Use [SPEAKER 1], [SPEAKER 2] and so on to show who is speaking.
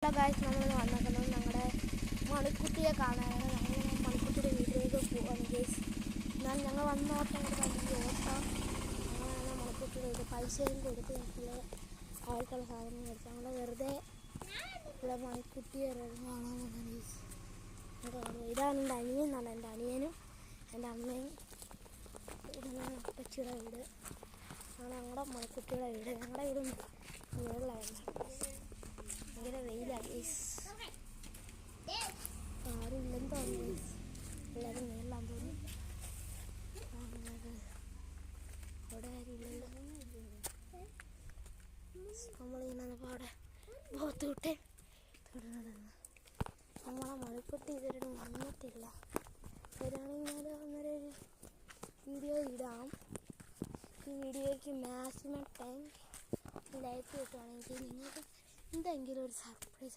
[SPEAKER 1] Hello guys, നമ്മൾ വന്നിരിക്കുന്നത് ഞങ്ങളുടെ മണിക്കുട്ടിയെ കാണാനാണ്. ഞങ്ങൾ മണിക്കുട്ടിയുടെ വീട്ടിലേക്ക് പോവാണ് ഗൈസ്. എന്നാൽ ഞങ്ങൾ വന്നോട്ടം ഓട്ടം ഞങ്ങളാണ് മണിക്കുട്ടിയുടെ വീട് പൈസയും കൊടുത്ത് ഞങ്ങൾ അവർക്കുള്ള സാധനം മേടിച്ചു. ഞങ്ങൾ വെറുതെ ഉള്ള മണിക്കുട്ടിയെ കാണാൻ വന്ന ഗൈസ്. ഇതാണ് എൻ്റെ അനിയൻ എന്നാണ്. എൻ്റെ അനിയനും എൻ്റെ അമ്മയും ഇതാണ് അപ്പച്ചിയുടെ വീട്. ആണ് ഞങ്ങളുടെ മണിക്കുട്ടിയുടെ വീട്. ഞങ്ങളുടെ വീടും മുകളിലായിരുന്നു. ഭയങ്കര വെയിലാണ് ഗൈസ്. ആരും ഇല്ലെന്ന് തോന്നുന്നു ഗൈസ്. എല്ലാവരും മേളിലാന്ന് തോന്നുന്നു. അവിടെ ആരും ഇല്ലല്ലോ. നമ്മളിങ്ങനെ അവിടെ പോത്ത് വിട്ടേ തുടങ്ങുന്നു. നമ്മളെ മണിക്കുട്ടി ഇതുവരെ വന്നിട്ടില്ല. വരികയാണെങ്കിൽ അന്നേരം ഒരു വീഡിയോ ഇടാം. ഈ വീഡിയോയ്ക്ക് മാക്സിമം ടൈം ലൈക്ക് കിട്ടുകയാണെങ്കിൽ നിങ്ങൾക്ക് എന്തെങ്കിലും ഒരു സർപ്രൈസ്